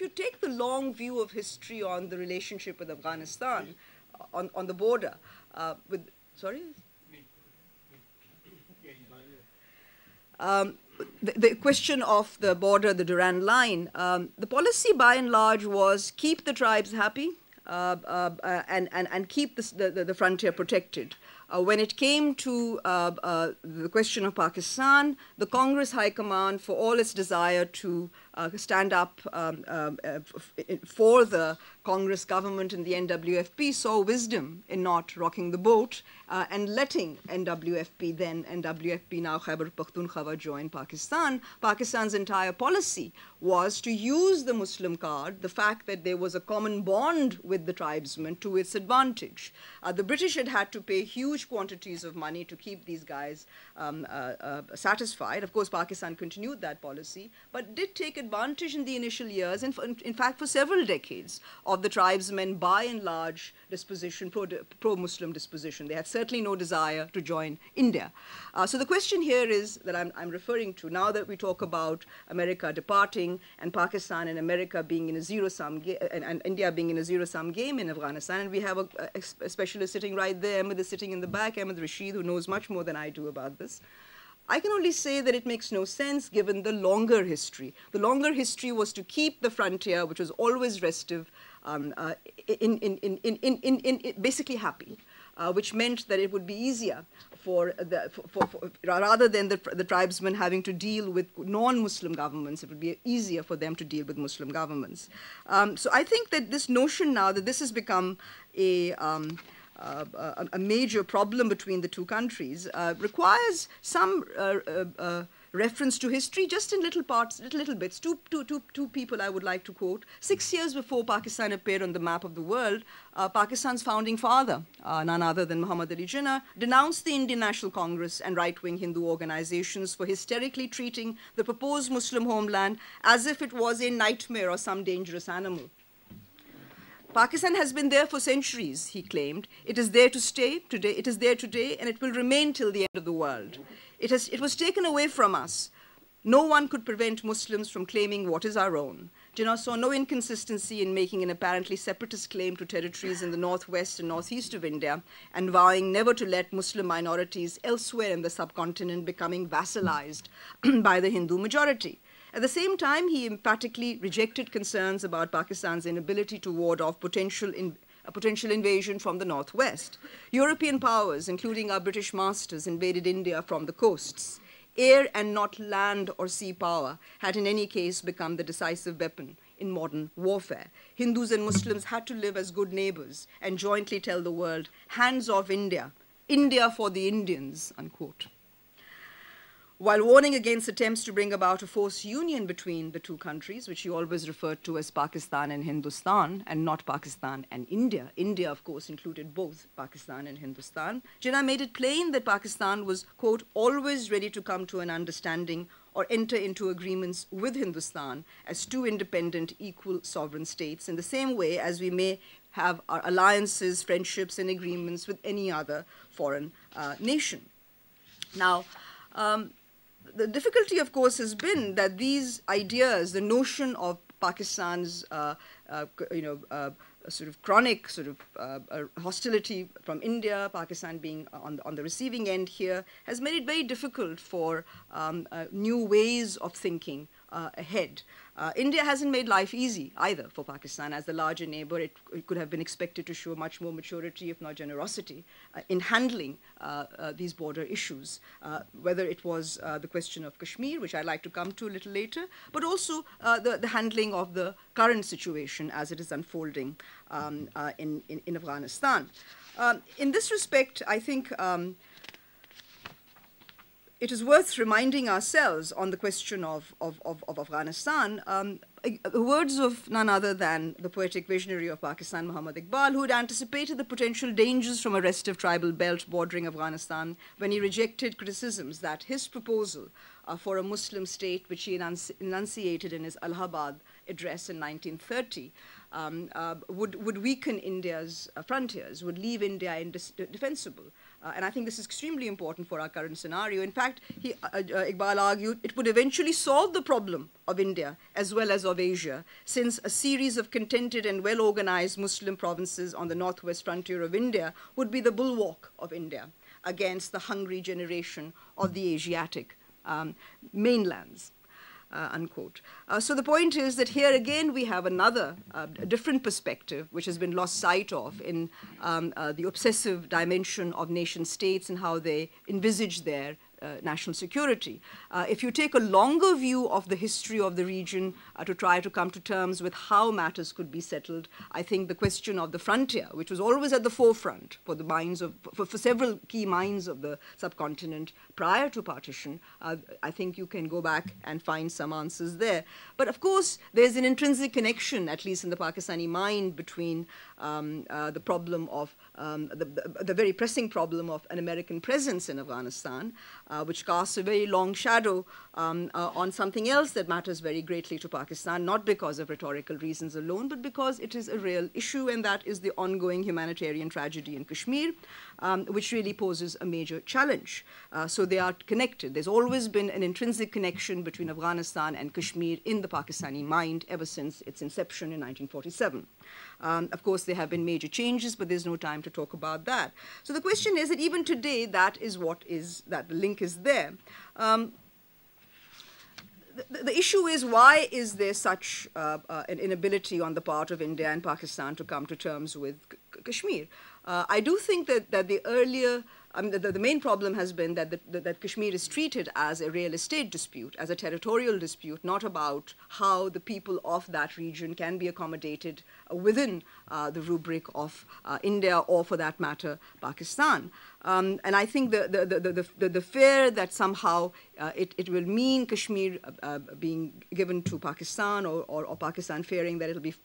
if you take the long view of history on the relationship with Afghanistan, on the border, sorry? The question of the border, the Durand Line, the policy by and large was keep the tribes happy and keep the frontier protected. When it came to the question of Pakistan, the Congress High Command, for all its desire to stand up for the Congress government and the NWFP, saw wisdom in not rocking the boat and letting NWFP, then NWFP, now Khyber Pakhtunkhwa, join Pakistan. Pakistan's entire policy was to use the Muslim card, the fact that there was a common bond with the tribesmen, to its advantage. The British had to pay huge quantities of money to keep these guys satisfied. Of course, Pakistan continued that policy, but did take advantage in the initial years, and in fact for several decades, of the tribesmen by and large disposition, pro-Muslim disposition. They had certainly no desire to join India. So the question here is that I'm referring to, now that we talk about America departing and Pakistan and America being in a zero-sum game, and India being in a zero-sum game in Afghanistan, and we have a specialist sitting right there, Ahmed is sitting in the back, Ahmed Rashid, who knows much more than I do about this. I can only say that it makes no sense given the longer history. The longer history was to keep the frontier, which was always restive, basically happy, which meant that it would be easier rather than the tribesmen having to deal with non-Muslim governments, it would be easier for them to deal with Muslim governments. So I think that this notion now that this has become a major problem between the two countries requires some reference to history, just in little parts, little bits. Two people I would like to quote. 6 years before Pakistan appeared on the map of the world, Pakistan's founding father, none other than Muhammad Ali Jinnah, denounced the Indian National Congress and right-wing Hindu organizations for hysterically treating the proposed Muslim homeland as if it was a nightmare or some dangerous animal. Pakistan has been there for centuries, he claimed. It is there to stay today. It is there today, and it will remain till the end of the world. It was taken away from us. No one could prevent Muslims from claiming what is our own. Jinnah saw no inconsistency in making an apparently separatist claim to territories in the northwest and northeast of India and vowing never to let Muslim minorities elsewhere in the subcontinent becoming vassalized by the Hindu majority. At the same time, he emphatically rejected concerns about Pakistan's inability to ward off a potential invasion from the northwest. European powers, including our British masters, invaded India from the coasts. Air and not land or sea power had in any case become the decisive weapon in modern warfare. Hindus and Muslims had to live as good neighbors and jointly tell the world, hands off India, India for the Indians, unquote. While warning against attempts to bring about a forced union between the two countries, which he always referred to as Pakistan and Hindustan, and not Pakistan and India. India, of course, included both Pakistan and Hindustan. Jinnah made it plain that Pakistan was, quote, always ready to come to an understanding or enter into agreements with Hindustan as two independent, equal sovereign states, in the same way as we may have our alliances, friendships, and agreements with any other foreign nation. Now, the difficulty, of course, has been that these ideas, the notion of Pakistan's, sort of chronic hostility from India, Pakistan being on the receiving end here, has made it very difficult for new ways of thinking ahead. India hasn't made life easy either for Pakistan. As the larger neighbor, it could have been expected to show much more maturity, if not generosity, in handling these border issues, whether it was the question of Kashmir, which I'd like to come to a little later, but also the handling of the current situation as it is unfolding in Afghanistan. In this respect, I think it is worth reminding ourselves on the question of Afghanistan, the words of none other than the poetic visionary of Pakistan, Muhammad Iqbal, who had anticipated the potential dangers from a restive tribal belt bordering Afghanistan when he rejected criticisms that his proposal for a Muslim state, which he enunciated in his Allahabad address in 1930 would weaken India's frontiers, would leave India indefensible. And I think this is extremely important for our current scenario. In fact, Iqbal argued it would eventually solve the problem of India as well as of Asia, since a series of contented and well-organized Muslim provinces on the northwest frontier of India would be the bulwark of India against the hungry generation of the Asiatic mainlands. Unquote. So the point is that here again we have another different perspective which has been lost sight of in the obsessive dimension of nation states and how they envisage their national security. If you take a longer view of the history of the region to try to come to terms with how matters could be settled, I think the question of the frontier, which was always at the forefront for the minds of, for several key minds of the subcontinent prior to partition, I think you can go back and find some answers there. But of course, there's an intrinsic connection, at least in the Pakistani mind, between the problem of, the very pressing problem of an American presence in Afghanistan, which casts a very long shadow on something else that matters very greatly to Pakistan, not because of rhetorical reasons alone, but because it is a real issue, and that is the ongoing humanitarian tragedy in Kashmir, which really poses a major challenge. So they are connected. There's always been an intrinsic connection between Afghanistan and Kashmir in the Pakistani mind ever since its inception in 1947. Of course, there have been major changes, but there's no time to talk about that. So the question is that even today, that the link is there. The issue is, why is there such an inability on the part of India and Pakistan to come to terms with Kashmir? I do think that the earlier, the main problem has been that Kashmir is treated as a real estate dispute, as a territorial dispute, not about how the people of that region can be accommodated within the rubric of India, or for that matter, Pakistan. And I think the fear that somehow it will mean Kashmir being given to Pakistan, or Pakistan fearing that it will be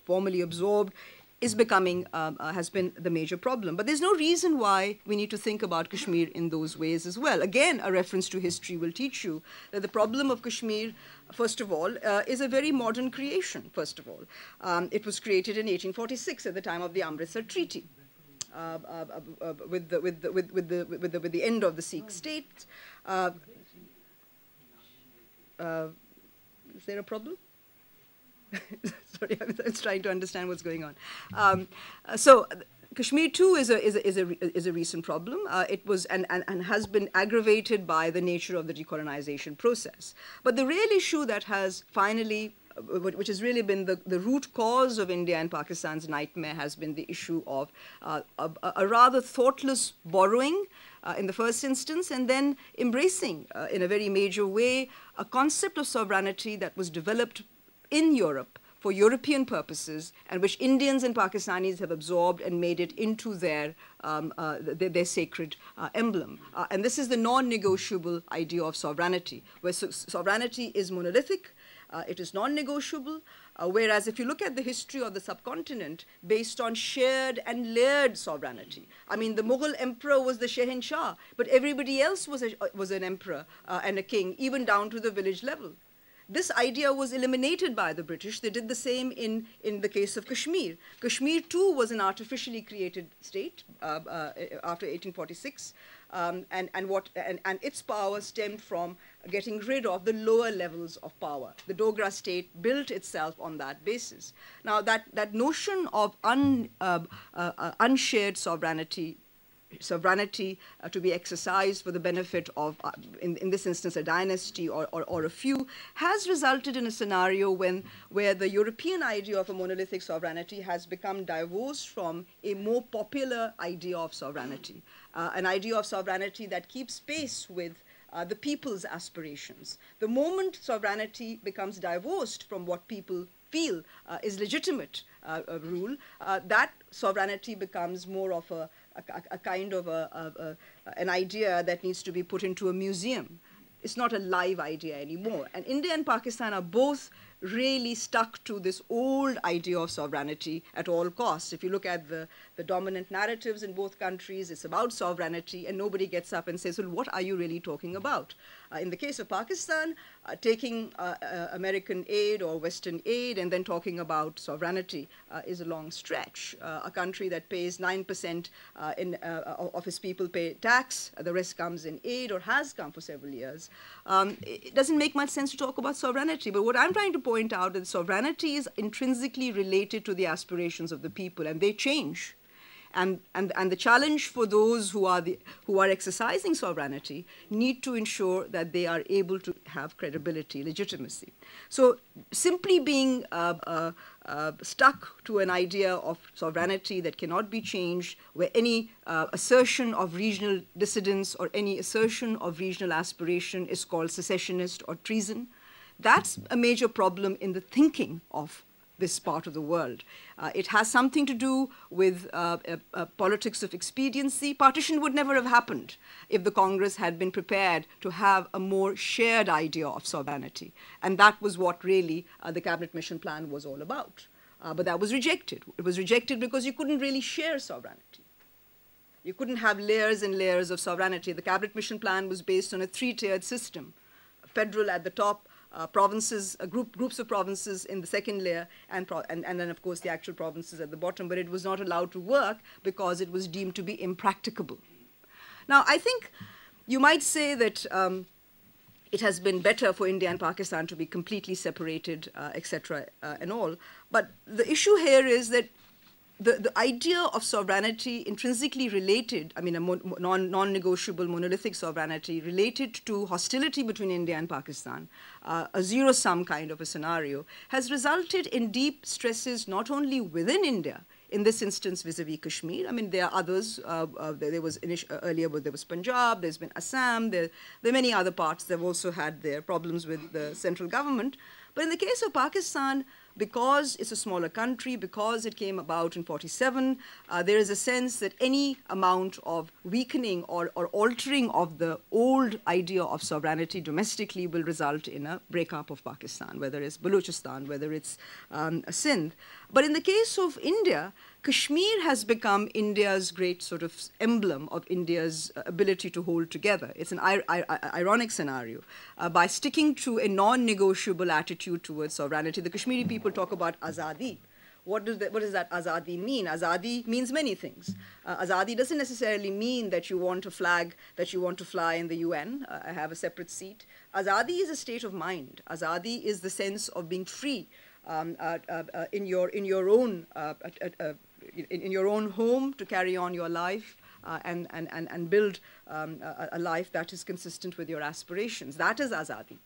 formally absorbed, is becoming, has been the major problem. But there's no reason why we need to think about Kashmir in those ways as well. Again, a reference to history will teach you that the problem of Kashmir, first of all, is a very modern creation, first of all. It was created in 1846 at the time of the Amritsar Treaty. With the end of the Sikh state. Is there a problem? Sorry, I was trying to understand what's going on. So Kashmir too is a recent problem. It was and has been aggravated by the nature of the decolonization process. But the real issue that has finally, which has really been the root cause of India and Pakistan's nightmare, has been the issue of a rather thoughtless borrowing in the first instance, and then embracing in a very major way a concept of sovereignty that was developed in Europe for European purposes, and which Indians and Pakistanis have absorbed and made it into their sacred emblem. And this is the non-negotiable idea of sovereignty, where sovereignty is monolithic, it is non-negotiable, whereas if you look at the history of the subcontinent based on shared and layered sovereignty, I mean, the Mughal emperor was the Shehenshah, but everybody else was an emperor and a king, even down to the village level. This idea was eliminated by the British. They did the same in the case of Kashmir. Kashmir too was an artificially created state after 1846, and its power stemmed from getting rid of the lower levels of power. The Dogra state built itself on that basis. Now that notion of unshared sovereignty to be exercised for the benefit of, in this instance, a dynasty or a few, has resulted in a scenario where the European idea of a monolithic sovereignty has become divorced from a more popular idea of sovereignty, an idea of sovereignty that keeps pace with the people's aspirations. The moment sovereignty becomes divorced from what people feel is legitimate rule, that sovereignty becomes more of a kind of an idea that needs to be put into a museum. It's not a live idea anymore. And India and Pakistan are both really stuck to this old idea of sovereignty at all costs. If you look at the dominant narratives in both countries, it's about sovereignty, and nobody gets up and says, well, what are you really talking about? In the case of Pakistan, taking American aid or Western aid and then talking about sovereignty is a long stretch. A country that pays 9% of its people pay tax, the rest comes in aid or has come for several years. It doesn't make much sense to talk about sovereignty, but what I'm trying to point out is sovereignty is intrinsically related to the aspirations of the people, and they change. And the challenge for those who are exercising sovereignty need to ensure that they are able to have credibility, legitimacy. So simply being stuck to an idea of sovereignty that cannot be changed, where any assertion of regional dissidence or any assertion of regional aspiration is called secessionist or treason, that's a major problem in the thinking of this part of the world. It has something to do with politics of expediency. Partition would never have happened if the Congress had been prepared to have a more shared idea of sovereignty. And that was what really the Cabinet Mission Plan was all about. But that was rejected. It was rejected because you couldn't really share sovereignty. You couldn't have layers and layers of sovereignty. The Cabinet Mission Plan was based on a three-tiered system: federal at the top, provinces, groups of provinces in the second layer, and then, of course, the actual provinces at the bottom. But it was not allowed to work because it was deemed to be impracticable. Now, I think you might say that it has been better for India and Pakistan to be completely separated, etc., and all. But the issue here is that the idea of sovereignty intrinsically related, I mean, a non-negotiable monolithic sovereignty related to hostility between India and Pakistan, a zero-sum kind of a scenario, has resulted in deep stresses not only within India, in this instance vis-a-vis Kashmir. I mean, there are others. There was earlier, there was Punjab, there's been Assam, there are many other parts that have also had their problems with the central government. But in the case of Pakistan, because it's a smaller country, because it came about in 47, there is a sense that any amount of weakening or altering of the old idea of sovereignty domestically will result in a breakup of Pakistan, whether it's Balochistan, whether it's Sindh. But in the case of India, Kashmir has become India's great sort of emblem of India's ability to hold together. It's an ironic scenario. By sticking to a non-negotiable attitude towards sovereignty, the Kashmiri people talk about azadi. What does that azadi mean? Azadi means many things. Azadi doesn't necessarily mean that you want a flag that you want to fly in the UN, have a separate seat. Azadi is a state of mind. Azadi is the sense of being free in your own home to carry on your life and build a life that is consistent with your aspirations. That is azadi.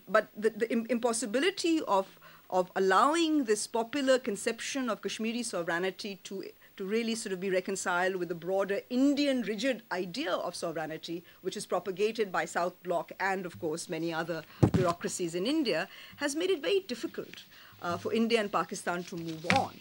But the impossibility of allowing this popular conception of Kashmiri sovereignty to really sort of be reconciled with the broader Indian rigid idea of sovereignty, which is propagated by South Bloc and, of course, many other bureaucracies in India, has made it very difficult for India and Pakistan to move on.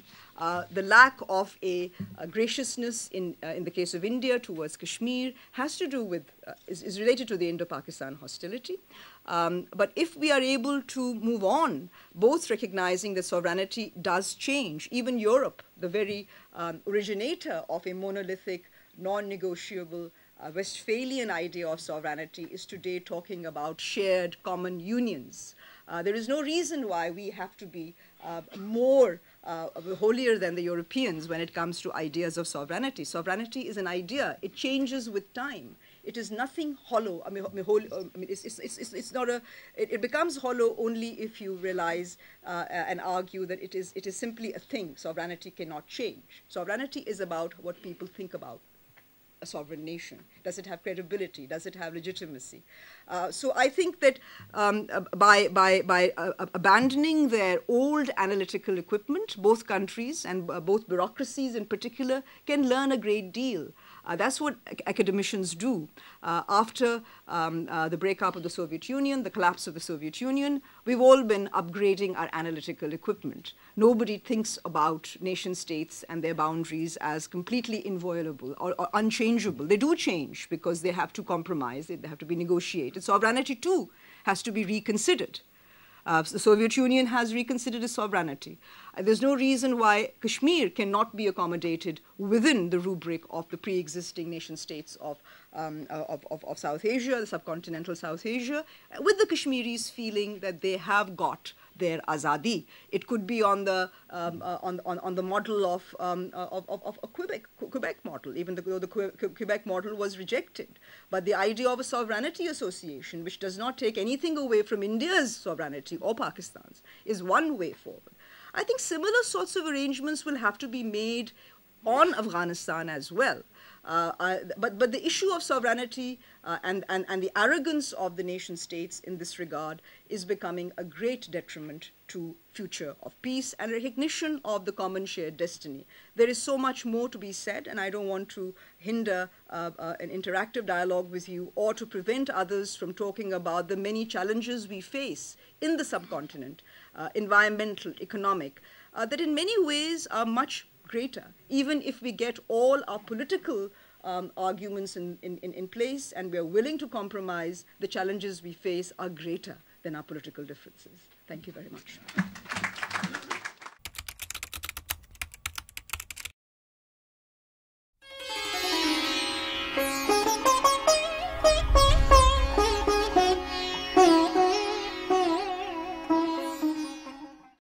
The lack of a graciousness in the case of India towards Kashmir has to do with, is related to the Indo-Pakistan hostility. But if we are able to move on, both recognizing that sovereignty does change, even Europe, the very originator of a monolithic, non-negotiable Westphalian idea of sovereignty, is today talking about shared common unions. There is no reason why we have to be more holier than the Europeans when it comes to ideas of sovereignty. Sovereignty is an idea. It changes with time. It is nothing hollow. It's not a. It becomes hollow only if you realize and argue that it is simply a thing. Sovereignty cannot change. Sovereignty is about what people think about a sovereign nation. Does it have credibility? Does it have legitimacy? So I think that by abandoning their old analytical equipment, both countries and both bureaucracies in particular can learn a great deal. That's what academicians do. After the breakup of the Soviet Union, the collapse of the Soviet Union, we've all been upgrading our analytical equipment. Nobody thinks about nation states and their boundaries as completely inviolable or unchangeable. They do change because they have to compromise, they have to be negotiated. Sovereignty too has to be reconsidered. The Soviet Union has reconsidered its sovereignty. There's no reason why Kashmir cannot be accommodated within the rubric of the pre-existing nation states of South Asia, the subcontinental South Asia, with the Kashmiris feeling that they have got their azadi. It could be on the model of a Quebec model, even though the Quebec model was rejected. But the idea of a sovereignty association, which does not take anything away from India's sovereignty or Pakistan's, is one way forward. I think similar sorts of arrangements will have to be made on Afghanistan as well. But the issue of sovereignty and the arrogance of the nation states in this regard is becoming a great detriment to future of peace and recognition of the common shared destiny. There is so much more to be said, and I don't want to hinder an interactive dialogue with you or to prevent others from talking about the many challenges we face in the subcontinent, environmental, economic, that in many ways are much greater, even if we get all our political arguments in place and we are willing to compromise, the challenges we face are greater than our political differences. Thank you very much.